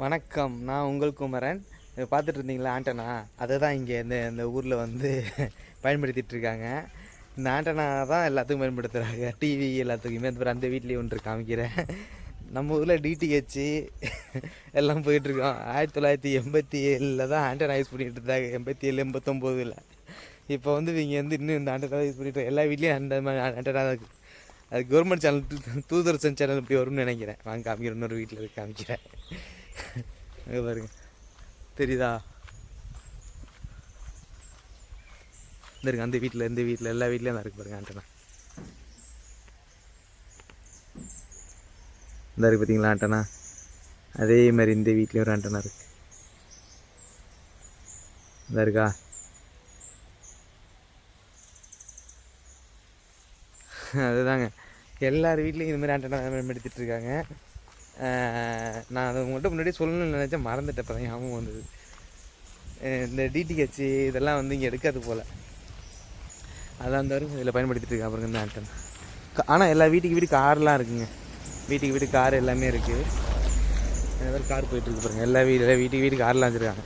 வணக்கம். நான் உங்கள் குமரன். பார்த்துட்டு இருந்தீங்களா ஆண்டனா? அதை தான் இங்கே இந்த ஊரில் பயன்படுத்திகிட்டு இருக்காங்க. இந்த ஆண்டனா தான் எல்லாத்துக்கும் பயன்படுத்துகிறாங்க. டிவி எல்லாத்துக்குமே அந்த வீட்லேயும் ஒன்று காமிக்கிறேன். நம்ம ஊரில் டிடிஹெச்சு எல்லாம் போயிட்டுருக்கோம். 1987 தான் ஆண்டனா யூஸ் பண்ணிகிட்டு இருந்தாங்க. 87 89. இப்போ இவங்க இன்னும் இந்த ஆண்டனா யூஸ் பண்ணிட்டு எல்லா வீட்லேயும் அந்த மாதிரி ஆண்டனா தான் இருக்குது. அது கவர்மெண்ட் சேனல், தூர்தர்ஷன் சேனல் இப்படி வரும்னு நினைக்கிறேன். வாங்க காமிக்கிறேன், இன்னொரு வீட்டில் இருக்கு காமிக்கிறேன். அங்கே பாருங்க, தெரியுதா? இந்த இருக்கு அந்த வீட்டில், இந்த வீட்டில் எல்லா வீட்லேயும் தான் இருக்கு பாருங்க ஆண்டனா. இந்த இருக்கு பார்த்தீங்களா ஆண்டனா? அதே மாதிரி இந்த வீட்லேயும் ஒரு ஆண்டனா இருக்கு. இந்த இருக்கா? அதுதாங்க எல்லார் வீட்லேயும் இது மாதிரி ஆண்டனா பயன்படுத்திட்டு இருக்காங்க. நான் அதை உங்கள்கிட்ட முன்னாடியே சொல்லணும்னு நினச்சேன், மறந்துட்டேன். இப்போ தான் ஞாபகம் வந்தது. இந்த டிடிஹெச் இதெல்லாம் இங்கே எடுக்காது போல். அதான் அந்த வரைக்கும் இதில் பயன்படுத்திட்டு இருக்கேன். அப்புறம் இந்த ஆண்டனா ஆனால் எல்லா வீட்டுக்கு கார்லாம் இருக்குங்க. வீட்டுக்கு கார் எல்லாமே இருக்குது. நிறைய பேர் கார் போயிட்டுருக்கு பாருங்கள். எல்லா வீட்டுக்கு கார்லாம் வச்சுருக்காங்க.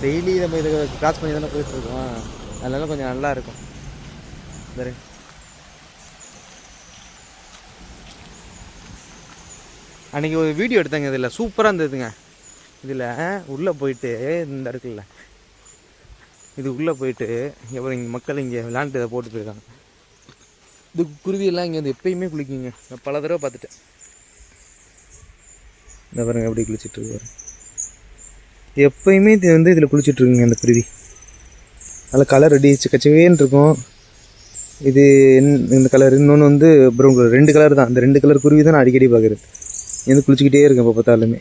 டெய்லி நம்ம இதை கிராஸ் பண்ணி தானே போயிட்டுருக்கோம். அதனால கொஞ்சம் நல்லாயிருக்கும். சரி, அன்றைக்கி ஒரு வீடியோ எடுத்தாங்க. இதில் சூப்பராக இருந்ததுங்க. இதில் உள்ளே போயிட்டு இந்த இடத்துல இது உள்ளே போயிட்டு அப்புறம் இங்கே மக்கள் இங்கே விளாண்டு இதை போட்டு போயிருக்காங்க. இது குருவியெல்லாம் இங்கே எப்பயுமே குளிக்குங்க. நான் பல தடவை பார்த்துட்டேன். இந்த பாருங்க எப்படி குளிச்சுட்ருக்கு. எப்பயுமே இதில் குளிச்சுட்ருக்குங்க இந்த குருவி. அதில் கலர் ரெடி கச்சவேன்னு இருக்கும். இது இந்த கலர், இன்னொன்று ப்ரௌன் கலர். 2 கலர் தான். அந்த 2 கலர் குருவி தான் நான் அடிக்கடி பார்க்குறது. குளிச்சுக்கிட்டே இருக்கேன். இப்போ பார்த்தாலுமே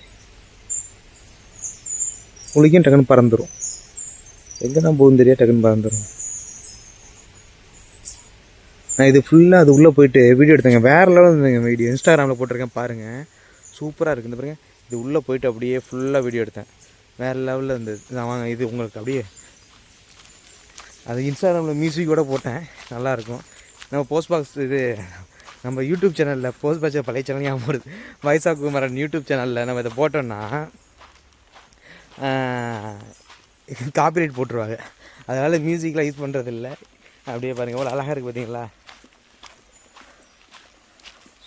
குளிக்கும், டக்குன்னு பறந்துடும். எங்கே தான் போகும் தெரியாது, டக்குன்னு பறந்துடும். நான் இது ஃபுல்லாக அது உள்ளே போயிட்டு வீடியோ எடுத்தேங்க. வேறு லெவலில் இருந்தேங்க வீடியோ. இன்ஸ்டாகிராமில் போட்டிருக்கேன் பாருங்கள், சூப்பராக இருக்குது. இந்த பாருங்கள், இது உள்ளே போயிட்டு அப்படியே ஃபுல்லாக வீடியோ எடுத்தேன். வேறு லெவலில் இருந்தது. வாங்க இது உங்களுக்கு அப்படியே அது இன்ஸ்டாகிராமில் மியூசிக்கோடு போட்டேன், நல்லாயிருக்கும். நம்ம போஸ்ட் பாக்ஸ் இது நம்ம யூடியூப் சேனலில் போஸ்ட் பாக்ஸ் பழைய சேனல் ஞாபகம் வருது. வாய்ஸ் ஆஃப் குமரன் யூடியூப் சேனலில் நம்ம இதை போட்டோன்னா காப்பிரைட் போட்டுருவாங்க. அதனால் மியூசிக்லாம் யூஸ் பண்ணுறதில்ல. அப்படியே பாருங்கள் எவ்வளோ அழகாக இருக்குது பார்த்தீங்களா?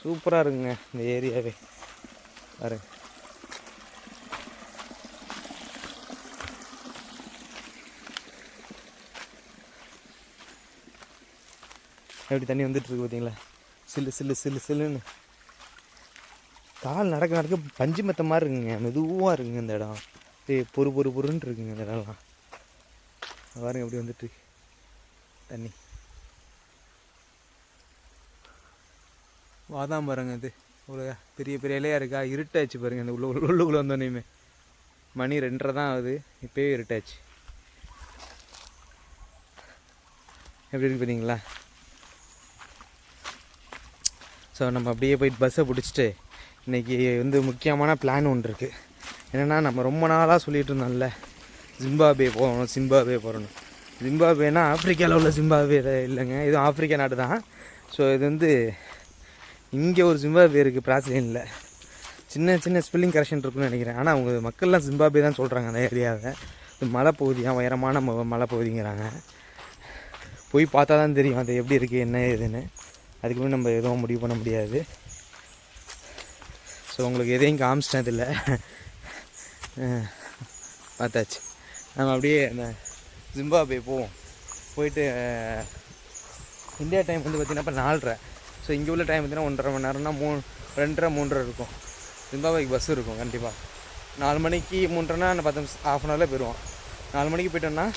சூப்பராக இருக்குங்க இந்த ஏரியாவே. பாருங்க, எப்படி தண்ணி வந்துட்டுருக்கு பார்த்தீங்களா? சில்லு சில்லு சில்லு சில்லுன்னு கால் நடக்க பஞ்சு மெத்த மாதிரி இருக்குங்க. மெதுவாக இருக்குங்க இந்த இடம். பொறுன்னு இருக்குங்க இந்த இடம்லாம். பாருங்க எப்படி வந்துட்டு தண்ணி. வாதாம் பாருங்க, இது ஒரு பெரிய பெரிய இலையாக இருக்கா. இருட்டாச்சு பாருங்கள். இந்த உள்ளுக்குள்ளே வந்தோடனேயுமே மணி 2:30 தான் ஆகுது. இப்போயே இருட்டாச்சு. எப்படி இருக்கு பார்த்தீங்களா? ஸோ நம்ம அப்படியே போயிட்டு பஸ்ஸை பிடிச்சிட்டு இன்றைக்கி முக்கியமான பிளான் ஒன்று இருக்குது. என்னென்னா, நம்ம ரொம்ப நாளாக சொல்லிகிட்டு இருந்தோம்ல, ஜிம்பாப்வே போகணும். ஜிம்பாப்வேனா ஆஃப்ரிக்காவில் உள்ள ஜிம்பாப்வே இல்லைங்க, இதுவும் ஆஃப்ரிக்கா நாடு தான். ஸோ இது இங்கே ஒரு ஜிம்பாப்வே இருக்குது பிராசிலியனில். சின்ன ஸ்பெல்லிங் கரெக்ஷன் இருக்குன்னு நினைக்கிறேன். ஆனால் அவங்க மக்கள்லாம் ஜிம்பாப்வே தான் சொல்கிறாங்க அந்த ஏரியாவை. இது மலைப்பகுதியாக உயரமான மலைப்பகுதிங்கிறாங்க. போய் பார்த்தா தான் தெரியும் அது எப்படி இருக்குது என்ன ஏதுன்னு. அதுக்கு முன்னாடி நம்ம எதுவும் முடிவு பண்ண முடியாது. ஸோ உங்களுக்கு எதையும் காமிச்சிட்டதில்லை, பார்த்தாச்சு. நம்ம அப்படியே அந்த ஜிம்பாப்வே போவோம். போயிட்டு இந்தியா டைம் பார்த்திங்கன்னா இப்போ 4:30. ஸோ இங்கே உள்ள டைம் பார்த்திங்கன்னா 1.5 மணி நேரம்னா 2:30 இருக்கும். ஜிம்பாப்வேக்கு பஸ் இருக்கும் கண்டிப்பாக. 4 மணிக்கு 3:30னா 10 நிமிஷம், ½ மணி நேரத்தில் போயிடுவோம். 4 மணிக்கு போயிட்டோம்னா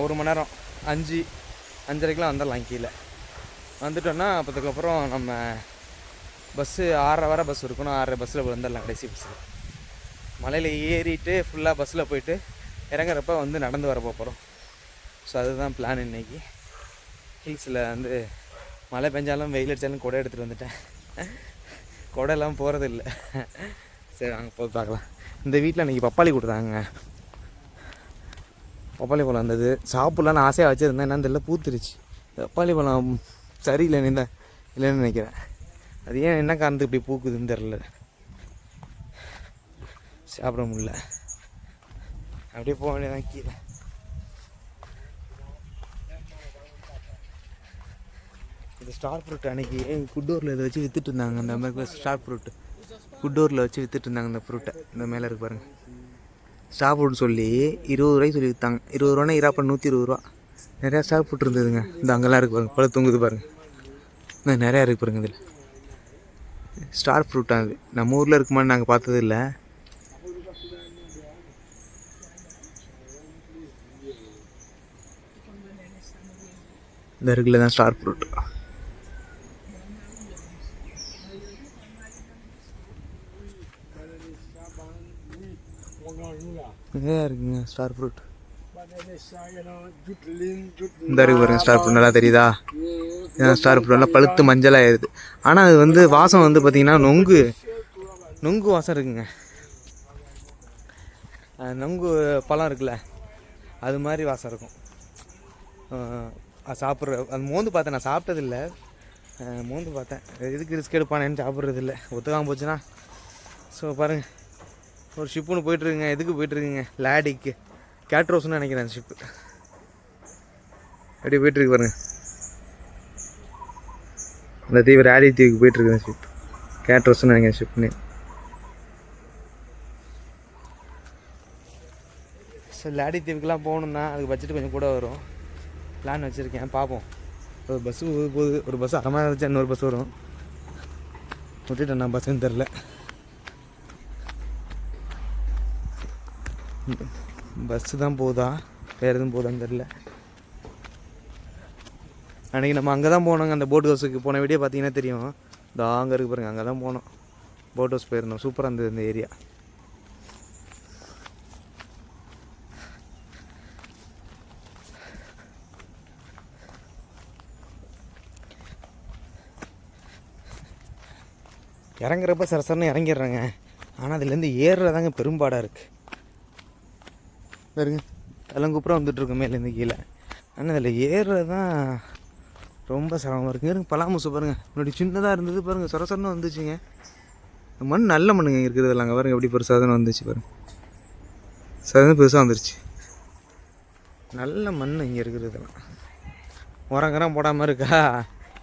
1 மணி நேரம், 5:30க்கெலாம் வந்துடலாம். கீழே வந்துட்டோன்னா அப்போதுக்கப்புறம் நம்ம பஸ்ஸு 6:30 வர பஸ் இருக்கணும். 6:30 பஸ்ஸில் வந்துடலாம். கடைசி பஸ்ஸில் மலையில் ஏறிட்டு ஃபுல்லாக பஸ்ஸில் போயிட்டு இறங்குறப்ப நடந்து வர போகிறோம். ஸோ அதுதான் பிளான் இன்றைக்கி. ஹில்ஸில் மழை பெஞ்சாலும் வெயில் அடித்தாலும் கொடை எடுத்துகிட்டு வந்துட்டேன். கொடை எல்லாம் போகிறது இல்லை. சரி அங்கே போய் பார்க்கலாம். இந்த வீட்டில் இன்றைக்கி பப்பாளி கொடுத்தாங்க. பப்பாளி பழம் இருந்தது, சாப்பிட்லான்னு ஆசையாக வச்சுருந்தேன். என்னன்னு தெரியல, பூத்துருச்சு. பப்பாளி பழம் சரியில்லை இல்லைன்னு நினைக்கிறேன். அது ஏன் என்ன காரணத்துக்கு இப்படி பூக்குதுன்னு தெரில, சாப்பிட முடியல. அப்படியே போக வேண்டியதான் கீழே. இந்த ஸ்டார் ஃப்ரூட் அன்றைக்கி குட்டூரில் இதை வச்சு விற்றுட்டு இருந்தாங்க. அந்த மாதிரி ஸ்டார் ஃப்ரூட்டு குட்டூரில் வச்சு விற்றுட்டு இருந்தாங்க இந்த ஃப்ரூட்டை. இந்த மேலே இருக்கு பாருங்கள், ஸ்டார் ஃப்ரூட் சொல்லி 20 ரூபாய்க்கு சொல்லி விற்றாங்க. 20 ரூபானா இராப்பா 120 ரூபா. நிறையா ஸ்டார் ஃப்ரூட் இருந்ததுங்க. இந்த அங்கெல்லாம் இருக்குது பாருங்கள், பழம் தொங்குது பாருங்கள். இந்த நிறையா இருக்குது பாருங்கள். இதில் ஸ்டார் ஃப்ரூட்டாக அது நம்ம ஊரில் இருக்குமான்னு நாங்கள் பார்த்தது இல்லை. இந்த இருக்குல்ல தான் ஸ்டார் ஃப்ரூட். நிறையா இருக்குங்க ஸ்டார் ஃப்ரூட். இந்த இருக்கு பாருங்க ஸ்டார் ஃப்ரூட், நல்லா தெரியுதா? ஸ்டார் ஃப்ரூட் நல்லா பழுத்து மஞ்சளாக ஆயிடுது. ஆனால் அது வந்து வாசம் வந்து பார்த்திங்கன்னா நொங்கு வாசம் இருக்குங்க. நொங்கு பழம் இருக்குல்ல, அது மாதிரி வாசம் இருக்கும். சாப்பிட்ற அது மோந்து பார்த்தேன், நான் சாப்பிட்டதில்லை. மோந்து பார்த்தேன், எதுக்கு ரிஸ்க் எடுப்பானேன்னு சாப்பிட்றதில்ல, ஒத்துக்காமல் போச்சுன்னா. ஸோ பாருங்கள், ஒரு ஷிப் ஒன்று போயிட்டுருக்குங்க. எதுக்கு போயிட்டுருக்குங்க? லாடிக்கு கேட்ரோஸ்ன்னு நினைக்கிறேன் அந்த ஷிப்பு. அப்படியே போயிட்டுருக்கு பாருங்கள், அந்த தீவு லாடி தீவுக்கு போயிட்டுருக்கு அந்த ஷிப். கேட்ரோஸ்ன்னு நினைக்கிறேன் ஷிப்னு. ஸோ லாடி தீவுக்கெலாம் போகணுன்னா அதுக்கு பட்ஜெட் கொஞ்சம் கூட வரும். பிளான் வச்சுருக்கேன், பார்ப்போம். ஒரு பஸ்ஸு போகுது, ஒரு பஸ்ஸு அரை மணி நேரம் வச்சா இன்னொரு பஸ் வரும். விட்டுட்டேன் நான், பஸ்ஸுன்னு தெரில. பஸ்ஸு தான் போகுதா வேறு எதுவும் போகுதான்னு தெரில. அன்றைக்கி நம்ம அங்கே தான் போனோங்க, அந்த போட் ஹவுஸுக்கு போன வீடியோ பார்த்தீங்கன்னா தெரியும். அங்கே இருக்கு பாருங்க, அங்கே தான் போனோம். போட் ஹவுஸ் போயிருந்தோம், சூப்பராக இருந்தது இந்த ஏரியா. இறங்குறப்ப சரசரன்னு இறங்கிடுறாங்க. ஆனால் அதுலேருந்து ஏறுறதாங்க பெரும்பாடாக இருக்குது. பாருங்க, கலங்குப்புறம் வந்துட்டுருக்கோம் மேலேருந்து கீழே. ஆனால் அதில் ஏறுறது தான் ரொம்ப சிரமமாக இருக்குங்க. இருங்க, பலாமுசு பாருங்கள், முன்னாடி சின்னதாக இருந்தது பாருங்கள், சொரசரன்னு வந்துச்சுங்க. மண் நல்ல மண்ணுங்க இருக்கிறது அங்கே பாருங்கள், எப்படி பெருசாக வந்துச்சு பாருங்கள். சதன்னு பெருசாக வந்துருச்சு. நல்ல மண் இங்கே இருக்கிறதுலாம். உரங்கரம் போடாமல் இருக்கா,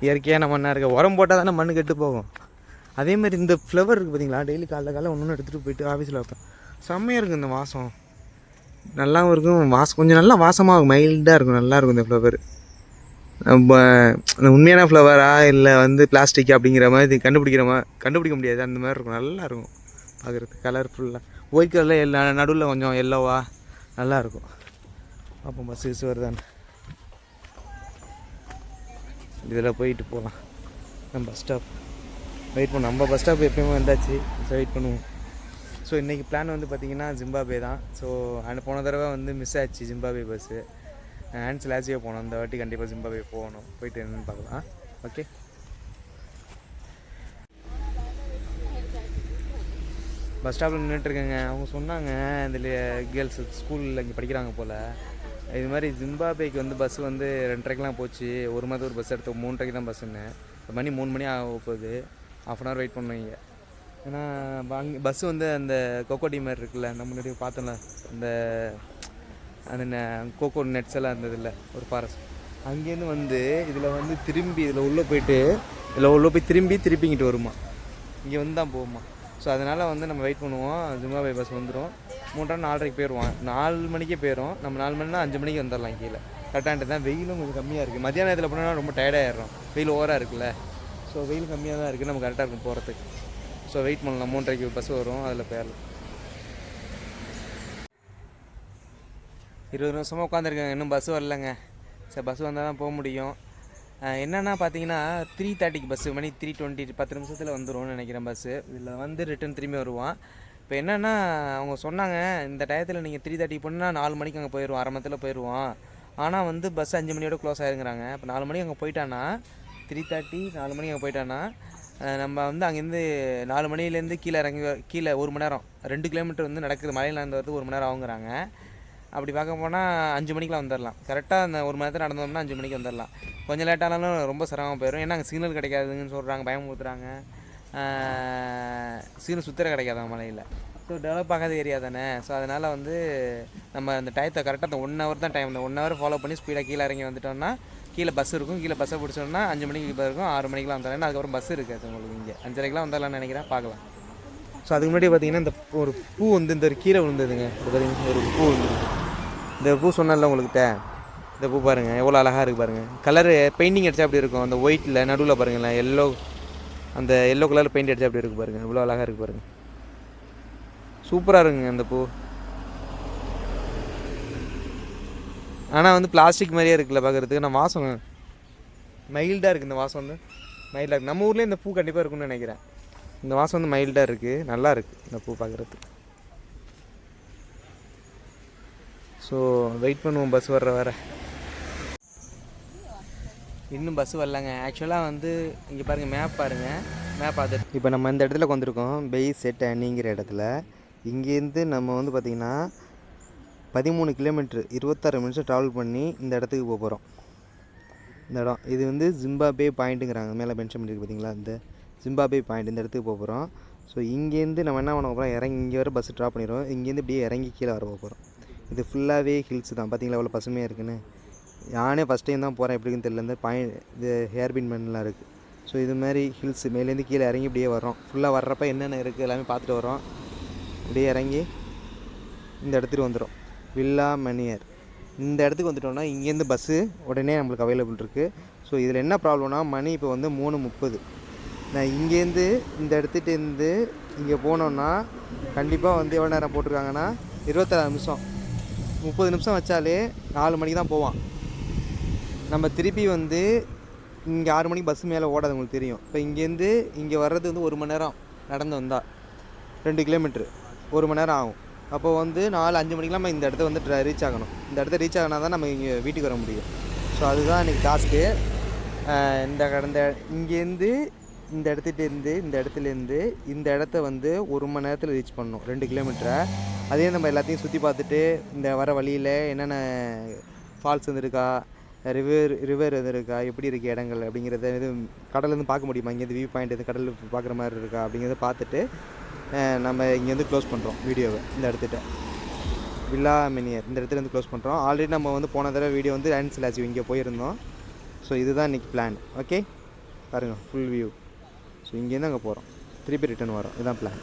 இயற்கையான மண்ணாக இருக்கா. உரம் போட்டால் தானே மண் கெட்டு போகும். அதேமாதிரி இந்த ஃப்ளவர் இருக்குது பார்த்தீங்களா, டெய்லி காலைல ஒன்று எடுத்துகிட்டு போயிட்டு ஆஃபீஸில் வைப்பேன். செம்மையாக இருக்குது இந்த வாசம், நல்லாவும் இருக்கும். வாசம் கொஞ்சம் நல்லா வாசமாக இருக்கும், மைல்டாக இருக்கும், நல்லாயிருக்கும் இந்த ஃப்ளவர். அந்த உண்மையான ஃப்ளவரா இல்லை வந்து பிளாஸ்டிக் அப்படிங்கிற மாதிரி கண்டுபிடிக்க முடியாது. அந்த மாதிரி இருக்கும், நல்லாயிருக்கும் பார்க்குறதுக்கு. கலர்ஃபுல்லாக ஒயிட் கலரில் எல்லா நடுவில் கொஞ்சம் எல்லோவா நல்லாயிருக்கும். அப்போ பஸ் வருதான்னு இதில் போயிட்டு போகலாம். நம்ம பஸ் ஸ்டாப் வெயிட் பண்ணுவோம். நம்ம பஸ் ஸ்டாப் எப்பயுமே வந்தாச்சு, ஸோ வெயிட் பண்ணுவோம். ஸோ இன்றைக்கி பிளான் வந்து பார்த்திங்கன்னா ஜிம்பாபே தான். ஸோ போன தடவை வந்து மிஸ் ஆச்சு ஜிம்பாபே பஸ்ஸு. ஆன்ஸ் லாஸியோ போனோம், இந்த வாட்டி கண்டிப்பாக ஜிம்பாபே போகணும். போயிட்டு என்னென்னு பார்க்கலாம். ஓகே, பஸ் ஸ்டாப்பில் நின்றுட்டுருக்கேங்க. அவங்க சொன்னாங்க இதில் கேர்ள்ஸ் ஸ்கூலில் இங்கே படிக்கிறாங்க போல், இது மாதிரி ஜிம்பாபேக்கு வந்து பஸ் வந்து 2:30க்கெலாம் போச்சு. ஒரு மாதம் ஒரு பஸ் எடுத்தோம், 3:30க்கு தான் பஸ்ஸுன்னு. மணி 3 மணி ஆக போகுது. ½ hour வெயிட் பண்ணுவீங்க. ஏன்னா அங்கே பஸ்ஸு வந்து அந்த கொக்கோடி மாதிரி இருக்குல்ல, நம்ம முன்னாடி பார்த்தோம்ல, அந்த கோகோ நெட்ஸ் எல்லாம் இருந்ததில்ல ஒரு ஃபாரஸ்ட், அங்கேருந்து வந்து இதில் வந்து திரும்பி இதில் உள்ளே போய் திருப்பிங்கிட்டு வருமா, இங்கே வந்து தான் போகுமா. ஸோ அதனால் வந்து நம்ம வெயிட் பண்ணுவோம். ஜிம்பாபே பஸ் வந்துடும். 3:30 4:30க்கு போயிடுவோம். 4 மணிக்கே போயிடும். நம்ம 4 மணினா 5 மணிக்கு வந்துடலாம் கீழே. கரெக்டான்ட்டு தான். வெயிலும் கொஞ்சம் கம்மியாக இருக்குது. மத்தியான நேரத்தில் போனால் ரொம்ப டயர்டாகிடுறோம், வெயில் ஓவராக இருக்குல்ல. ஸோ வெயில் கம்மியாக தான் இருக்குது, நம்ம கரெக்டாக இருக்கும் போகிறதுக்கு. ஸோ வெயிட் பண்ணலாம். 3:30க்கு பஸ் வரும், அதில் போயிடலாம். 20 நிமிஷமாக உட்காந்துருக்கேங்க, இன்னும் பஸ் வரலைங்க. சரி, பஸ் வந்தால் தான் போக முடியும். என்னென்னா பார்த்தீங்கன்னா 3:30க்கு பஸ்ஸு, மணி 3:20, 10 நிமிஷத்தில் வந்துடும்னு நினைக்கிறேன் பஸ்ஸு. இதில் வந்து ரிட்டன் திரும்பி வருவான். இப்போ என்னென்னா அவங்க சொன்னாங்க, இந்த டயத்தில் நீங்கள் 3:30 போனால் 4 மணிக்கு அங்கே போயிடுவோம், அரை மணத்தில் போயிடுவோம். ஆனால் வந்து பஸ் 5 மணியோட க்ளோஸ் ஆகிருங்கிறாங்க. இப்போ 4 மணிக்கு அங்கே போயிட்டான்னா 3:30 4 மணிக்கு அங்கே போயிட்டான்னா நம்ம வந்து அங்கேருந்து 4 மணிலேருந்து கீழே 1 மணி நேரம், 2 கிலோமீட்டர் வந்து நடக்குது, மலையில் நடந்து வரது 1 மணி நேரம் ஆகுங்கிறாங்க. அப்படி பார்க்க போனால் 5 மணிக்கெலாம் வந்துடலாம். கரெக்டாக அந்த 1 மணி நேரத்தில் நடந்தோம்னா 5 மணிக்கு வந்துடலாம். கொஞ்சம் லேட்டானாலும் ரொம்ப சிரமமாக போயிடும். ஏன்னா அங்கே சிக்னல் கிடைக்காதுங்கன்னு சொல்கிறாங்க, பயமுறுத்துறாங்க. சீனு சுத்தர கிடைக்காதான் மலையில். ஸோ டெவலப் ஆகாத ஏரியா தானே. ஸோ அதனால் வந்து நம்ம அந்த டயத்தை கரெக்டாக அந்த 1 ஹவர் தான் டைம், அந்த 1 ஹவர் ஃபாலோ பண்ணி ஸ்பீடாக கீழே இறங்கி வந்துட்டோம்னா கீழே பஸ் இருக்கும். கீழே பஸ்ஸை பிடிச்சோம்னா 5 மணிக்கு இப்போ இருக்கும், 6 மணிக்கெலாம் வந்தாலும் அதுக்கப்புறம் பஸ் இருக்காது உங்களுக்கு. இங்கே 5:30க்கெலாம் வந்தாலான்னு நினைக்கிறேன், பார்க்கலாம். ஸோ அதுக்கு முன்னாடி பார்த்தீங்கன்னா இந்த ஒரு பூ வந்து இந்த கீழே விழுந்ததுங்க. இது பார்த்தீங்கன்னா ஒரு பூ வந்து இந்த பூ சொன்னால உங்கள்கிட்ட, இந்த பூ பாருங்கள் எவ்வளோ அழகாக இருக்குது பாருங்கள். கலரு பெயிண்டிங் அடித்தா அப்படி இருக்கும், அந்த ஒயிட்டில் நடுவில் பாருங்களேன் எல்லோ, அந்த எல்லோ கலரில் பெயிண்ட் அடித்தா அப்படி இருக்குது பாருங்கள், இவ்வளோ அழகாக இருக்குது பாருங்கள். சூப்பராக இருக்குங்க அந்த பூ. ஆனால் வந்து பிளாஸ்டிக் மாதிரியே இருக்குல்ல பார்க்குறதுக்கு. நான் வாசம் மைல்டாக இருக்குது, இந்த வாசம் வந்து மைல்டாக இருக்குது. நம்ம ஊர்லேயே இந்த பூ கண்டிப்பாக இருக்குன்னு நினைக்கிறேன். இந்த வாசம் வந்து மைல்டாக இருக்குது, நல்லா இருக்குது இந்த பூ பார்க்குறதுக்கு. ஸோ வெயிட் பண்ணுவோம் பஸ் வர. இன்னும் பஸ் வரலங்க. ஆக்சுவலாக வந்து இங்கே பாருங்கள், மேப் பாருங்கள், மேப் பார்த்துட்டு இப்போ நம்ம இந்த இடத்துல வந்திருக்கோம், பெய் செட் அணிங்கிற இடத்துல. இங்கேருந்து நம்ம வந்து பார்த்திங்கன்னா 13 கிலோமீட்ரு 26 நிமிஷம் ட்ராவல் பண்ணி இந்த இடத்துக்கு போக போகிறோம். இந்த இடம் இது வந்து ஜிம்பாபே பாயிண்ட்டுங்கிறாங்க, மேலே மென்ஷன் பண்ணியிருக்கு பார்த்தீங்களா, இந்த ஜிம்பாபே பாயிண்ட், இந்த இடத்துக்கு போக போகிறோம். ஸோ இங்கேருந்து நம்ம என்ன பண்ண போகிறோம், இறங்கி இங்கே வர பஸ் ட்ராப் பண்ணிடுவோம். இங்கேருந்து இப்படியே இறங்கி கீழே வர போகிறோம். இது ஃபுல்லாகவே ஹில்ஸ் தான், பார்த்தீங்களா எவ்வளோ பசுமையாக இருக்குன்னு. நானே ஃபஸ்ட் டைம் தான் போகிறேன், எப்படின்னு தெரியல. இந்த இது ஹேர்பின் மண்லாம் இருக்குது. ஸோ இது மாதிரி ஹில்ஸ் மேலேருந்து கீழே இறங்கி இப்படியே வரோம். ஃபுல்லாக வர்றப்ப என்னென்ன இருக்குது எல்லாமே பார்த்துட்டு வரோம். இப்படியே இறங்கி இந்த இடத்துக்கு வந்துடும், வில்லா மணியர். இந்த இடத்துக்கு வந்துட்டோம்னா இங்கேருந்து பஸ்ஸு உடனே நம்மளுக்கு அவைலபிள் இருக்குது. ஸோ இதில் என்ன ப்ராப்ளம்னா, மணி இப்போ வந்து 3:30. நான் இங்கேருந்து இந்த இடத்துட்டேருந்து இங்கே போனோன்னா கண்டிப்பாக வந்து எவ்வளோ நேரம் போட்டிருக்காங்கன்னா 26 நிமிஷம். 30 நிமிஷம் வச்சாலே 4 மணிக்கு தான் போவான். நம்ம திருப்பி வந்து இங்கே 6 மணிக்கு பஸ்ஸு மேலே ஓடாது, உங்களுக்கு தெரியும். இப்போ இங்கேருந்து இங்கே வர்றது வந்து 1 மணி நேரம் நடந்து வந்தால் 2 கிலோமீட்ரு 1 மணி நேரம் ஆகும். அப்போ வந்து 4-5 மணிக்கெலாம் நம்ம இந்த இடத்த வந்து ரீச் ஆகணும். இந்த இடத்த ரீச் ஆகினா தான் நம்ம இங்கே வீட்டுக்கு வர முடியும். ஸோ அதுதான் இன்றைக்கி டாஸ்க்கு. இந்த இங்கேருந்து இந்த இடத்துலேருந்து இந்த இடத்த வந்து 1 மணி நேரத்தில் ரீச் பண்ணணும், 2 கிலோமீட்டரை. அதே நம்ம எல்லாத்தையும் சுற்றி பார்த்துட்டு இந்த வர வழியில் என்னென்ன ஃபால்ஸ் வந்துருக்கா, ரிவர் எது இருக்கா, எப்படி இருக்குது இடங்கள் அப்படிங்கிறத, இது கடலேருந்து பார்க்க முடியுமா, இங்கேருந்து வியூ பாயிண்ட் எது கடல் பார்க்குற மாதிரி இருக்கா அப்படிங்கிறத பார்த்துட்டு நம்ம இங்கேருந்து க்ளோஸ் பண்ணுறோம் வீடியோவை. இந்த இடத்துட்ட வில்லா மினியர் இந்த இடத்துலேருந்து க்ளோஸ் பண்ணுறோம். ஆல்ரெடி நம்ம வந்து போன தடவை வீடியோ வந்து ஆன்சிலாச்சி இங்கே போயிருந்தோம். ஸோ இதுதான் இன்றைக்கி பிளான். ஓகே பாருங்கள் ஃபுல் வியூ. ஸோ இங்கேருந்து அங்கே போகிறோம், திருப்பி ரிட்டர்ன் வரோம். இதுதான் பிளான்.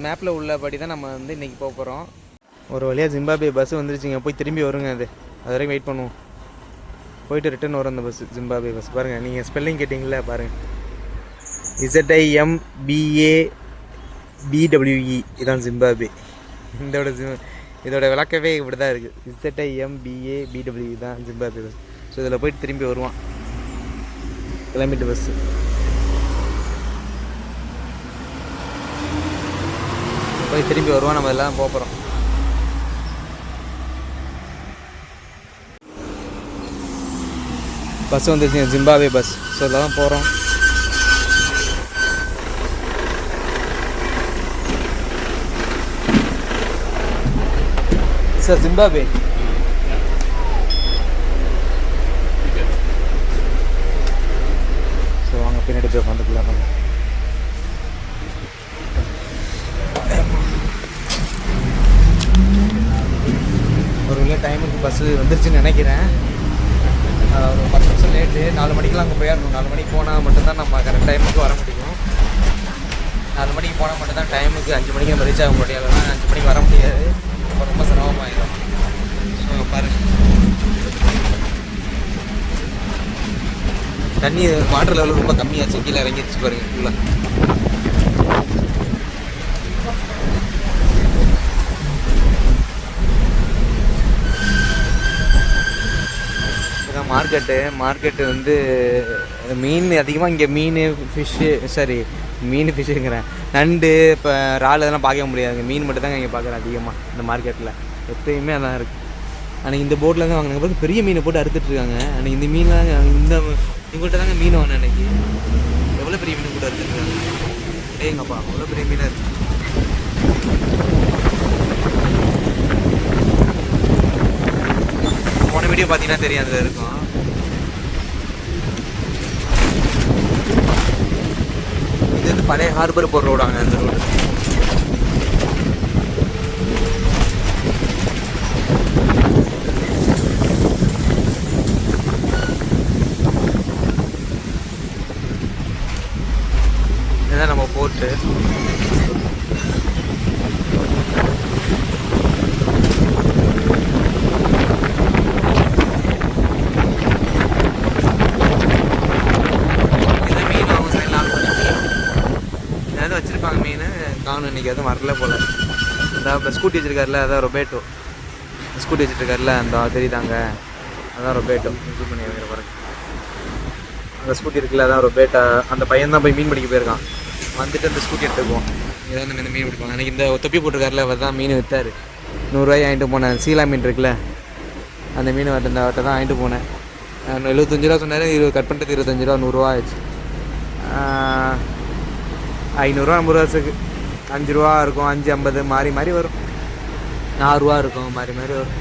மேப்பில் உள்ளபடி தான் நம்ம வந்து இன்றைக்கி போக போகிறோம். ஒரு வழியாக ஜிம்பாபே பஸ் வந்துருச்சுங்க, போய் திரும்பி வருங்க. அது வரைக்கும் வெயிட் பண்ணுவோம், போயிட்டு ரிட்டர்ன் வரும் அந்த பஸ், ஜிம்பாபே பஸ். பாருங்கள், நீங்கள் ஸ்பெல்லிங் கேட்டிங்களே பாருங்கள், ZIMBABWE இதான் ஜிம்பாபே. இதோட விளக்கவே இப்படி தான் இருக்குது, ZIMBABWE தான் ஜிம்பாபே பஸ். ஸோ இதில் போயிட்டு திரும்பி வருவான் கிலோமீட்டர் பஸ்ஸு. போய் திரும்பி வருவான், நம்ம எல்லாம் போகிறோம். பஸ் வந்துருச்சுங்க, ஜிம்பாபே பஸ். ஸோ இதில் தான் போகிறோம். Sir Zimbabwe. ஸோ வாங்க பின்னாடி போய் உட்காந்துக்கலாம். ஒரு வழியாக டைமுக்கு பஸ்ஸு வந்துருச்சுன்னு நினைக்கிறேன். ஒரு 10 நிமிஷம் லேட்டு. 4 மணிக்கெலாம் அங்கே போயிடணும். 4 மணிக்கு போனால் மட்டும்தான் நம்ம கரெக்ட் டைமுக்கு வர முடியும். 4 மணிக்கு போனால் மட்டும்தான் டைமுக்கு 5 மணிக்கு நம்ம ரீச் ஆக முடியாது. 5 மணிக்கு வர முடியாது, ரொம்ப சிரமமாயிடும். ஸோ பாருங்கள், தண்ணி வாட்டர் லெவல் ரொம்ப கம்மியாச்சு, கீழே இறங்கிடுச்சு பாருங்கள் ஃபுல்லாக. மார்க்கெட்டு வந்து மீன் அதிகமாக இங்கே, ஃபிஷ்ஷுங்கிறேன், நண்டு இப்போ இறால் இதெல்லாம் பார்க்க முடியாது. மீன் மட்டும் தாங்க இங்கே பார்க்குறேன் அதிகமாக இந்த மார்க்கெட்டில், எப்பயுமே அதான் இருக்குது. அன்றைக்கி இந்த போட்டில் தான் வாங்கின பிறகு பெரிய மீனை போட்டு அறுத்துட்ருக்காங்க. அன்றைக்கி இந்த மீன்லாம் இவங்கள்ட்ட தாங்க மீன் வாங்கினேன் அன்றைக்கி. எவ்வளோ பெரிய மீன் போட்டு அறுத்துட்ருக்காங்க, எங்கப்பா அவ்வளோ பெரிய மீனாக இருக்குது. போன வீடியோ பார்த்தீங்கன்னா தெரியும், அதில் இருக்கும். பழைய ஹார்பர் போகிற ரோடாங்க அந்த ரோடு. இதுதான் நம்ம போர்ட்டு. வச்சுருப்பாங்க மீன் காணும். இன்றைக்கி எதுவும் வரல போல். இந்த இப்போ ஸ்கூட்டி வச்சுருக்காருல, அதான் ரொபேட்டோ. ஸ்கூட்டி வச்சுருக்காருல அந்த தெரியுதாங்க, அதான் ரொபேட்டோ. இது பண்ணி வைக்கிற பாருங்க, அந்த ஸ்கூட்டி இருக்குல்ல, அதான் ரொபேட்டா. அந்த பையன் தான் போய் மீன் பிடிக்க போயிருக்கான். வந்துட்டு அந்த ஸ்கூட்டி எடுத்துக்குவோம். இதை வந்து இந்த மீன் பிடிப்பாங்க. எனக்கு இந்த தொப்பி போட்டிருக்காருல, அவர் தான் மீன் விற்றார். 100 ரூபாய் வாங்கிட்டு போனேன். சீலா மீன் இருக்குல்ல, அந்த மீன் வட்ட இந்த வட்டை தான் வாங்கிட்டு போனேன். 75 ரூபா சொன்னார். 20 கட் பண்ணிட்டு 25 ரூபா, 100 ரூபா ஆயிடுச்சு. 500 50 ரூபாய்க்கு 5 ரூபா இருக்கும், 5 50 மாறி மாறி வரும். 4 ரூபா இருக்கும், மாறி மாறி வரும்.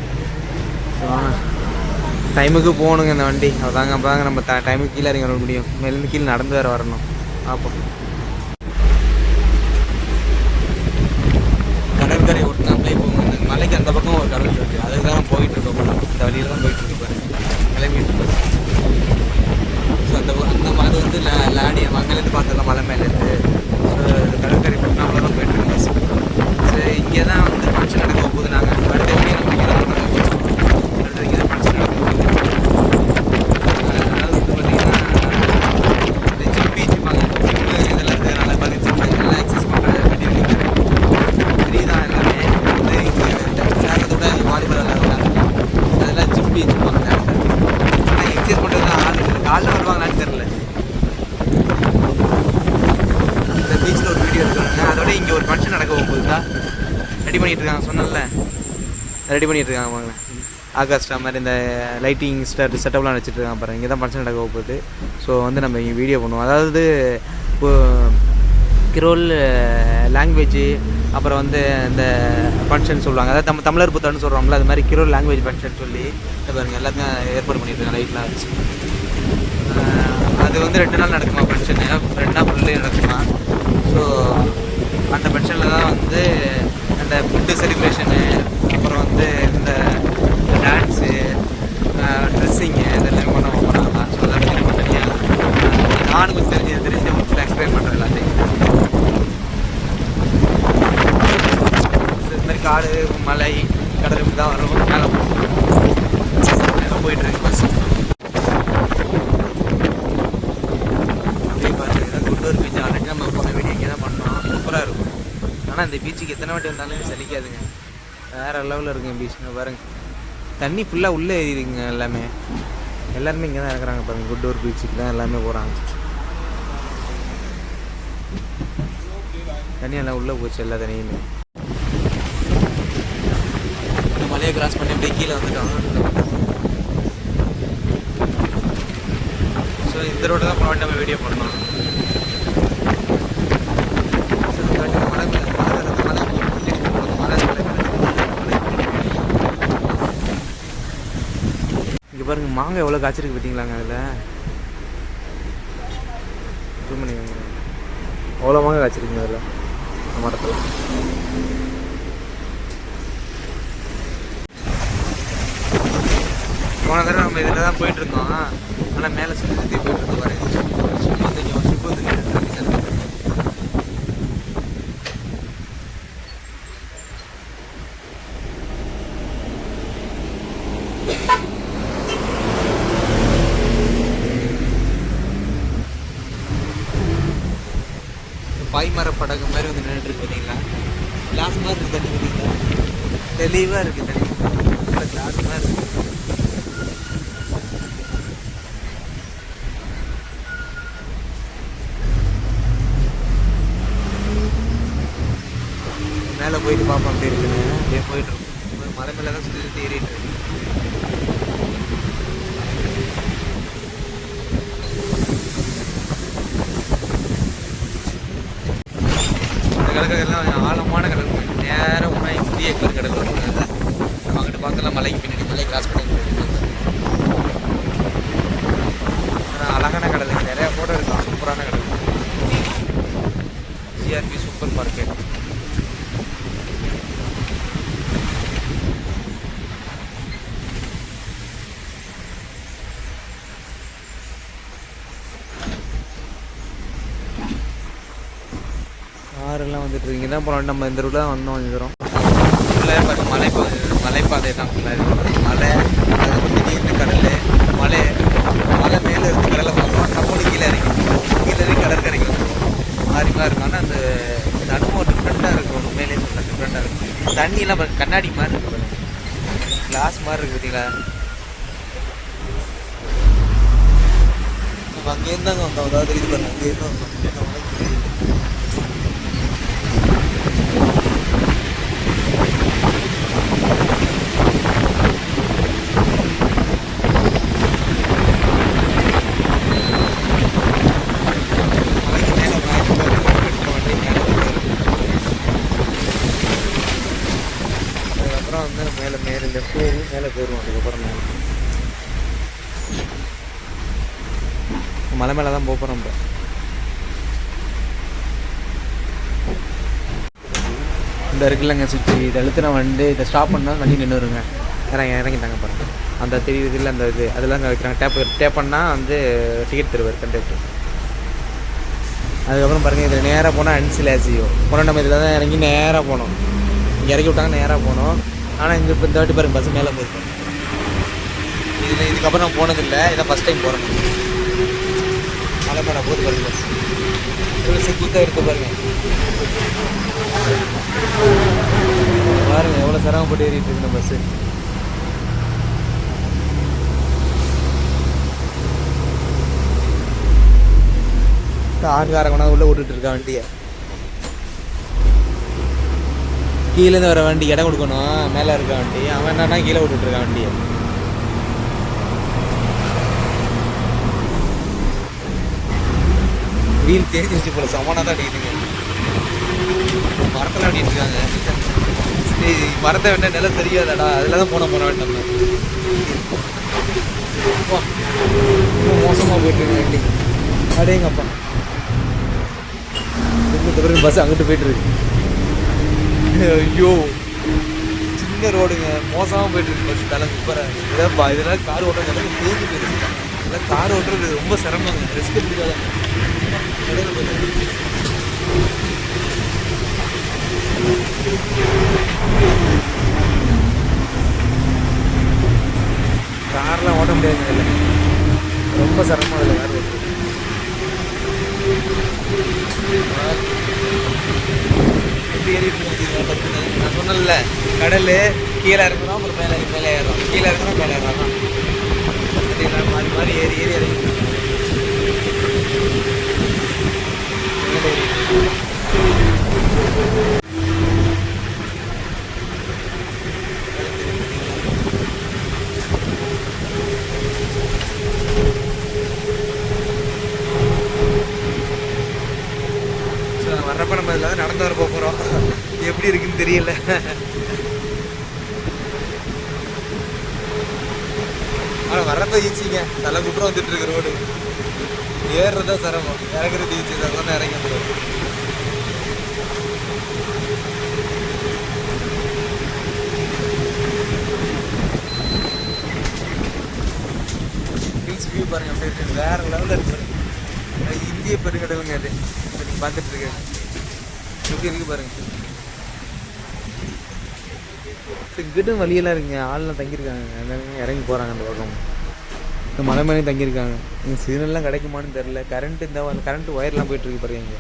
டைமுக்கு போகணுங்க இந்த வண்டி. அதாங்க அப்போ தாங்க நம்ம டைமுக்கு கீழே இறங்க வர முடியும். மேலேருந்து கீழே நடந்து வேறு வரணும். பார்ப்போம். கடற்கரை ஒட்டினாப்லே போகும். அந்த மலைக்கு அந்த பக்கம் ஒரு கடல் இருக்குது, அதுக்கு தான் போயிட்டுருக்கோம். இந்த வழியில் தான் போயிட்டுருக்கோம். கிளம்பிட்டு இருக்கோம். ஸோ அந்த மாதிரி வந்து லாடி மேலேருந்து பார்த்துக்கலாம், மலை மேலேருந்து. ஸோ கடற்கரை பட்டினாப்பில் தான் போயிட்டுருக்கோம் பஸ். ஸோ இங்கே தான் வந்து ஃபங்க்ஷன் நடக்க போகுது. நாங்கள் அடுத்த வீடியோ நம்ம இங்கே தான் பண்ண போகிறோம். அடுத்த இங்கே தான் ஃபங்க்ஷன் நடக்க போகுது. அதாவது வந்து பார்த்திங்கன்னா இந்த ஜிப்பி வச்சுப்பாங்க. ஜிப்பு இதெல்லாம் இருக்கிறதுனால பார்த்து ஜிப்பு நல்லா எக்ஸசைஸ் பண்ணுற மெட்டீரியல் ஃப்ரீ தான். எல்லாமே வந்து இங்கே நேரத்தோட வாலிபால் விளாட்றாங்க, அதெல்லாம் ஜிப்பி வச்சுப்பாங்க. ஆனால் எக்ஸசைஸ் பண்ணுறது தான் ஆள் இல்லை. காலைல வருவாங்களான்னு தெரில. இந்த பீச்சில் ஒரு வீடியோ எடுத்துருக்காங்க. அதோட இங்கே ஒரு ஃபங்க்ஷன் நடக்க போகுதுதா ரெடி பண்ணிகிட்டு இருக்காங்க. சொன்னல ரெடி பண்ணிகிட்டு இருக்காங்க. வாங்க, ஆகஸ்டா மாதிரி இந்த லைட்டிங் செட்டப்லாம் வச்சுட்டு இருக்காங்க பாருங்கள். இங்கே தான் ஃபங்க்ஷன் நடக்க போகுது. ஸோ வந்து நம்ம இங்கே வீடியோ பண்ணுவோம். அதாவது கிரோல் லாங்குவேஜ், அப்புறம் வந்து இந்த ஃபங்க்ஷன் சொல்லுவாங்க. அதாவது நம்ம தமிழர் புத்தாண்டு சொல்கிறோம்ல, அது மாதிரி கிரோல் லாங்குவேஜ் ஃபங்க்ஷன் சொல்லி பாருங்கள் எல்லாத்தையும் ஏற்பாடு பண்ணிட்டு இருக்காங்க. லைட்லாம் வச்சு அது வந்து 2 நாள் நடக்குமா ஃபங்க்ஷன். 2 நாள் ஃபுல்லே நடக்குமா. ஸோ அந்த ஃபங்க்ஷனில் தான் வந்து அந்த ஃபுட்டு செலிப்ரேஷனு, அப்புறம் வந்து இந்த டான்ஸு, ட்ரெஸ்ஸிங்கு இதெல்லாம் பண்ண போகிறாங்க. ஸோ அதெல்லாம் ரொம்ப தனியாக நானும் கொஞ்சம் தெரிஞ்சு உங்களுக்கு எக்ஸ்பிளைன் பண்ணுறேன் எல்லாத்தையும். இது மாதிரி காடு, மலை, கடல் இப்படி தான் வரும். மேலே போயிட்டுருக்கு பஸ். குண்டூர் பீச் ஆல்ரெடி நம்ம போன வீடியோ இங்கே தான் பண்ணோம். சூப்பராக இருக்கும். ஆனால் இந்த பீச்சுக்கு எத்தனை வாட்டி வந்தாலும் சலிக்காதுங்க. வேறு லெவலில் இருக்குங்க பீச்சுங்க. பாருங்கள், தண்ணி ஃபுல்லாக உள்ளே ஏறிடுங்க. எல்லாருமே இங்கே தான் இருக்கிறாங்க பாருங்கள். குண்டூர் பீச்சுக்கு தான் எல்லாமே போகிறாங்க. தண்ணியெல்லாம் உள்ளே போச்சு, எல்லா தண்ணியுமே. மலையை கிராஸ் பண்ணி அப்படியே கீழே வந்துட்டோம். ஸோ இந்த ரோடு தான் போன நம்ம வீடியோ பண்ணோம். இங்கே பாருங்கள், மாங்காய் எவ்வளோ காய்ச்சிருக்கு பார்த்தீங்களாங்க. அதில் ஜூம் பண்ணி அவ்வளோ மாங்காய் காய்ச்சிருக்குங்க அதில் மரத்தில். போன தடவை நம்ம இதில் தான் போயிட்டுருந்தோம். ஆனால் மேலே சுற்றி போயிட்டுருந்தோம் பாருங்க. ஷிப் வந்து பாய்மர படகு மாதிரி வந்து நின்றுட்டு பார்த்தீங்களா. கிளாஸ் மாதிரி இருக்குது தண்ணி பார்த்தீங்களா. தெளிவாக இருக்குது தண்ணி. கிளாஸ் மாதிரி இருக்குது. மேலே போயிட்டு பார்ப்போம் அப்படி இருக்குன்னு. அப்படியே போயிட்டுருக்கோம். மலை மேலே தான் சுற்றி ஏறிட்டு இருக்கு. இந்த கடற்கரைலாம் ஆழமான கடல். நேரம் போனால் இந்திய கடல் வரும். நம்ம அங்கிட்டு பார்க்கலாம், மலைக்கு பின்னாடி மலை கிராஸ் பண்ணி அழகான கடல். நிறையா ஃபோட்டோ இருக்கும். சூப்பரான கடல். TRP super market. காரெல்லாம் வந்துட்டு இருக்கு. இங்கே தான் போகிறோம். நம்ம இந்த ரூட்டில் தான் வந்தோம். வந்துக்கிறோம் ஃபுல்லாக பார்த்து மலைப்பாதை தான் ஃபுல்லாக மலை, அதுக்கப்புறம் திடீர்னு கடல், மலை மேலே இருந்து கடலை பார்ப்போம். நம்மளும் கீழே இறங்கி கடற்கரைக்கு வந்துடுவோம். மாறிமா இருக்கும். ஆனால் அந்த அனுபவம் டிஃப்ரெண்ட்டாக இருக்கும். உண்மையிலே சொல்ல டிஃப்ரெண்ட்டாக இருக்கும். தண்ணியெல்லாம் கண்ணாடி மாதிரி இருக்கு, கிளாஸ் மாதிரி இருக்குது பார்த்தீங்களா. நம்ம அங்கேருந்து தாங்க வந்தோம். அதாவது இது பண்ண அங்கேருந்து வந்தோம். மேலே லெஃப்ட் ஏறி மேலே போயிடுவோம். அதுக்கப்புறம் மலை மேலே தான் போகிறோம். இப்போ இந்த இருக்குல்லங்க சுற்றி இதை அழுத்தின வண்டி இதை ஸ்டாப் பண்ணால் வண்டி நின்றுருங்க. இறங்கிட்டாங்க பாருங்க. அந்த தெரியுது இல்லை அந்த இது அதெல்லாம் வைக்கிறாங்க. டேப் பண்ணால் வந்து டிக்கெட் தருவார் கண்டக்டர். அதுக்கப்புறம் பாருங்கள் இதில் நேராக போனால் அன்சிலாசியோ போனால் நம்ம இதில் தான் இறங்கி நேராக போனோம். இங்கே இறக்கி விட்டாங்க, நேராக போனோம். ஆனால் இங்கே இப்போ இந்த வாட்டி பாருங்க பஸ் மேலே போயிருக்கோம். இதுக்கப்புறம் நான் போனதில்லை, இதான் ஃபஸ்ட் டைம் போகிறேன். மலை மேலே போது பாருங்க பஸ் இவ்வளோ செங்குத்தாக எடுத்து பாருங்க. பாருங்க எவ்வளோ சிரமப்பட்டு ஏறிட்டு இருக்கு இந்த பஸ்ஸு. ஆறுகாரம் கொண்டா உள்ளே விட்டுட்டு இருக்கா வண்டியை. கீழேருந்து வர வண்டி இடம் கொடுக்கணும், மேலே இருக்க வண்டி அவன் என்னன்னா கீழே விட்டுட்ருக்கான் வண்டியை. வீல் தேஞ்சிருச்சு போல, சமனாக தான் அடிக்குதுங்க. மரத்தில் அடிட்டு இருக்காங்க. மரத்தை வேண்டாம் நிலம் தெரியாதாடா, அதில் தான் போன வேண்டாம். ரொம்ப மோசமாக போயிட்டுருக்கு வண்டி. அடேங்கப்பா பஸ் அங்கிட்டு போயிட்டு இருக்கு. ஐயோ சின்ன ரோடுங்க, மோசமாக போயிட்டு இருக்கு பஸ். தலை சூப்பராக இதாப்பா. இதெல்லாம் கார் ஓட்டுறது தேங்கி போயிருக்கு. இதெல்லாம் கார் ஓட்டுறது ரொம்ப சிரமங்க, ரிஸ்க் எடுத்துக்காதாங்க. கார்லாம் ஓட்ட முடியாதுங்க, இல்லை ரொம்ப சிரமம் இல்லை கார் ஓட்டுறது. எப்படி ஏறிட்டு நான் சொன்னல, கடல் கீழே இருக்கிறோம், அப்புறம் மேலே ஏறுறோம், கீழே இருக்கிறோம், மேலே ஏறோம். மாறி மாறி ஏறி இறங்கி வர்றப்ப நம்ம இதில் நடந்து வர போகிறோம். எப்படி இருக்குன்னு தெரியல. ஆனால் வர்றப்ப ஈஸிங்க, தலை குற்றம் வந்துட்டு இருக்கு ரோடு. ஏறுறதா சிரமம், இறங்குறது ஈஸி தான். சொன்னால் இறங்கி வந்துடும். ஹில்ஸ் வியூ பாருங்க எப்படி இருக்கு, வேற லெவலில் இருக்கு. இந்திய பெருங்கடலுங்க அது. இப்போ நீங்கள் பார்த்துட்டு இருக்கேன் எப்படி இருக்கு பாருங்க. இங்கிட்ட வழியெல்லாம் இருக்குங்க, ஆள்லாம் தங்கியிருக்காங்க, இறங்கி போகிறாங்க அந்த பக்கம். இந்த மலை மேலேயும் தங்கியிருக்காங்க. இங்கே சிக்னல்லாம் கிடைக்குமான்னு தெரில. கரண்ட்டு ஒயர்லாம் போயிட்டுருக்கு பாருங்க இங்கே.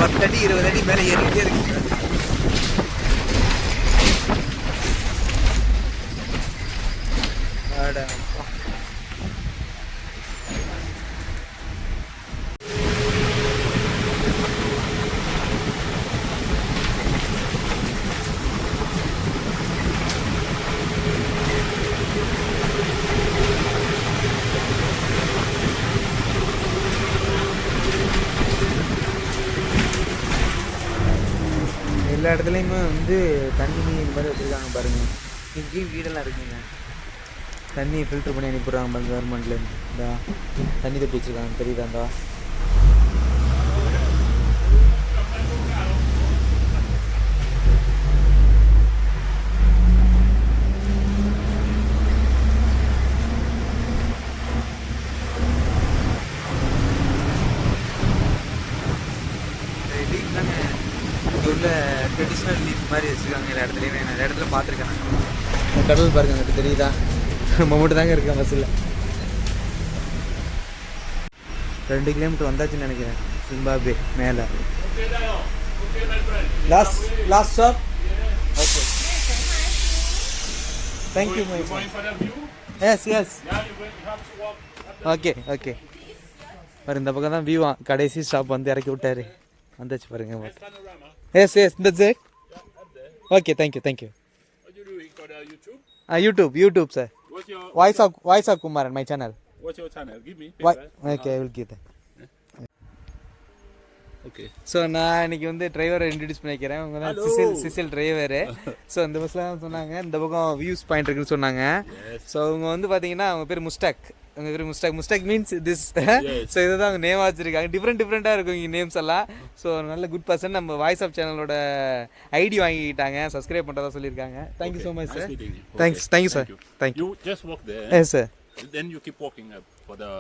10 அடி 20 அடி மேலே ஏறிக்கிட்டே இருக்குங்க. எல்லா இடத்துலையுமே வந்து தண்ணி இந்த மாதிரி வச்சுருக்காங்க பாருங்கள். இங்கேயும் வீடெல்லாம் இருக்குங்க. தண்ணி ஃபில்ட்ரு பண்ணி அனுப்பிடுறாங்க பாருங்க கவர்மெண்ட்லேருந்து. இந்த தண்ணி தொட்டி வச்சுருக்காங்க தெரியுதாண்டா. உள்ள ட்ரெடிஷ்னல் லீஃப் மாதிரி வச்சுருக்காங்க எல்லா இடத்துலையுமே. நான் நிறைய இடத்துல பார்த்துருக்கேன். கடவுள் பாருங்க எனக்கு தெரியுதா, நம்ம மட்டும் தாங்க இருக்கேன் பஸ்ஸில். 2 கிலோமீட்டர் வந்தாச்சுன்னு நினைக்கிறேன். ஜிம்பாப்வே மேலே last stop. Okay thank you my yes yes okay okay. பாரு இந்த பக்கம் தான் வியூவா. கடைசி ஸ்டாப் வந்து இறக்கி விட்டாரு. வந்தாச்சு பாருங்க. Yes yes that's it. Okay thank you. YouTube sir. Voice of Kumaran, my channel. What's your channel? Give me. Okay, I will give that. Okay. So நான் இன்னைக்கு வந்து டிரைவரை இன்ட்ரடியூஸ் பண்ணிக்கிறேன். அவங்க தான் சிசில் டிரைவரு. ஸோ இந்த பஸ்லாம் சொன்னாங்க இந்த பக்கம் வியூஸ் பாயிண்ட் இருக்குன்னு சொன்னாங்க. ஸோ அவங்க வந்து பார்த்தீங்கன்னா அவங்க பேர் முஸ்டாக். அவங்க பேர் முஸ்டாக் மீன்ஸ் திஸ். ஸோ இதை தான் அவங்க நேம் வச்சுருக்காங்க. டிஃப்ரெண்ட்டாக இருக்கும் இங்கே நேம்ஸ் எல்லாம். ஸோ நல்ல குட் பர்சன். நம்ம வாய்ஸ் ஆஃப் சேனலோட ஐடி வாங்கிக்கிட்டாங்க. சப்ஸ்கிரைப் பண்ணுறதா சொல்லியிருக்காங்க. Thank you so much sir. Thank you sir. Thank you. You just walk there. Yes sir. Then you keep walking up for the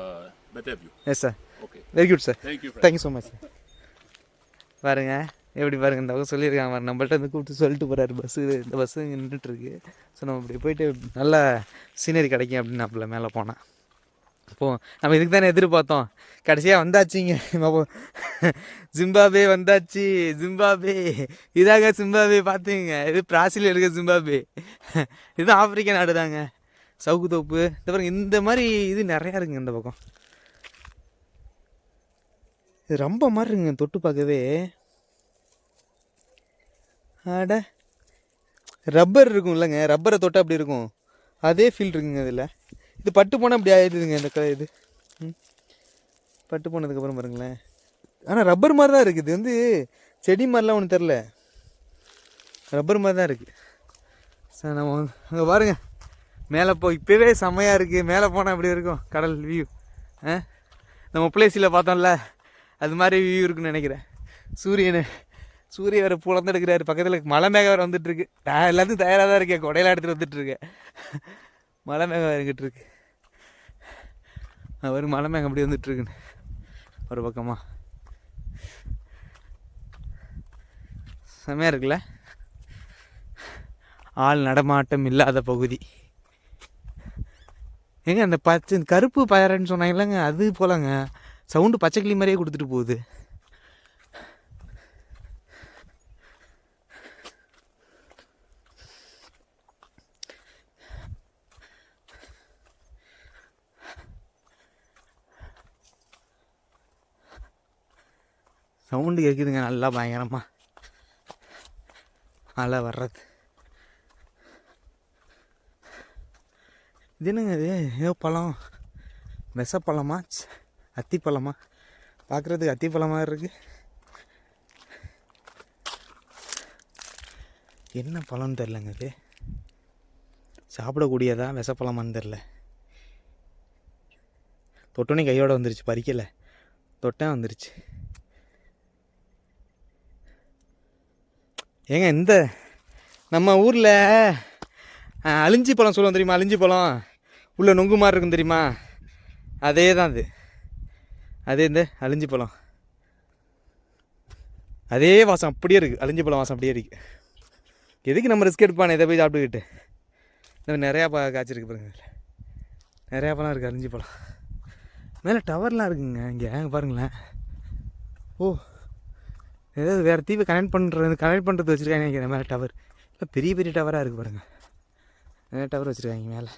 better view. Yes sir. Okay. Very good sir. Thank you so much. பாருங்க எப்படி பாருங்க இந்த பக்கம் சொல்லியிருக்காங்க. நம்மள்ட்ட வந்து கூப்பிட்டு சொல்லிட்டு போகிறாரு. இந்த பஸ்ஸு நின்றுட்டுருக்கு. ஸோ நம்ம இப்படி போயிட்டு நல்ல சீனரி கிடைக்கும் அப்படின்னு அப்பல மேலே போனேன். அப்போது நம்ம இதுக்கு தானே எதிர்பார்த்தோம். கடைசியாக வந்தாச்சுங்க. ஜிம்பாப்வே வந்தாச்சு. ஜிம்பாப்வே இதாங்க ஜிம்பாப்வே பார்த்துங்க. இது பிராசில் இருக்க ஜிம்பாப்வே. இதுதான் ஆப்பிரிக்கா நாடு தாங்க. சவுக்கு தோப்பு இந்த பாருங்க. இந்த மாதிரி இது நிறையா இருக்குங்க இந்த பக்கம். இது ரொம்ப மாதிரி இருக்குங்க தொட்டு பார்க்கவே. ஆட ரப்பர் இருக்கும் இல்லைங்க. ரப்பரை தொட்டு அப்படி இருக்கும். அதே ஃபீல் இருக்குங்க இதில். இது பட்டு போனால் அப்படி ஆயிடுதுங்க இந்த இது. பட்டு போனதுக்கப்புறம் பாருங்களேன். ஆனால் ரப்பர் மாதிரி தான் இருக்குது. இது வந்து செடி மாதிரிலாம் ஒன்றும் தெரில. ரப்பர் மாதிரி தான் இருக்குது. சார் நம்ம அங்கே பாருங்கள் மேலே இப்போவே செம்மையாக இருக்குது. மேலே போனால் எப்படி இருக்கும் கடல் வியூ. நம்ம பிளேஸில் பார்த்தோம்ல அது மாதிரி வியூ இருக்குன்னு நினைக்கிறேன். சூரிய வேறு புலந்து எடுக்கிறாரு. பக்கத்தில் மலை மேகம் வேறு வந்துட்டுருக்கு. எல்லாத்தையும் தயாராக தான் இருக்கேன். கொடையெல்லாம் எடுத்துகிட்டு வந்துட்டுருக்கேன். மலை மேகம் இருக்கிட்டு இருக்கு. அவர் மலை மேகம் அப்படி வந்துட்டுருக்குன்னு ஒரு பக்கமாக செம்மையாக இருக்குல்ல. ஆள் நடமாட்டம் இல்லாத பகுதி. ஏங்க அந்த கருப்பு பயரன்னு சொன்னாங்கல்லங்க அது போலங்க. சவுண்டு பச்சைக்கிளி மாதிரியே கொடுத்துட்டு போகுது. சவுண்டு கேட்குதுங்க நல்லா பயங்கரமாக. அலை வர்றது. இது என்னங்க இது? ஏதோ பழம். விஷப்பழமா அத்திப்பழமா? பார்க்குறதுக்கு அத்திப்பழமாக இருக்குது. என்ன பழம்னு தெரிலங்க. இது சாப்பிடக்கூடியதா விஷப்பழமான்னு தெரில. தொட்டோன்னே கையோடு வந்துருச்சு. பறிக்கலை, தொட்டேன் வந்துருச்சு. ஏங்க இந்த நம்ம ஊரில் அழிஞ்சி பழம் சொல்லுவோம் தெரியுமா? அழிஞ்சி பழம் உள்ள நொங்கு மாதிரி இருக்கும் தெரியுமா? அதே தான் அது. அதே இந்த அழிஞ்சி பழம் அதே வாசம் அப்படியே இருக்குது. அழிஞ்சி பழம் வாசம் அப்படியே இருக்குது. எதுக்கு நம்ம ரிஸ்க் எடுப்பானே இதை போய் சாப்பிட்டுக்கிட்டு. இந்த நிறையா காய்ச்சிருக்கு பாருங்க. நிறையா பழம் இருக்குது அழிஞ்சி பழம். மேலே டவர்லாம் இருக்குங்க இங்கே பாருங்களேன். ஓ ஏதாவது வேறு தீவை கனெக்ட் பண்ணுறது வச்சுருக்காங்க நினைக்கிறேன் மேலே டவர். இல்லை பெரிய பெரிய டவராக இருக்குது பாருங்கள், நிறைய டவர் வச்சுருக்காங்க மேலே.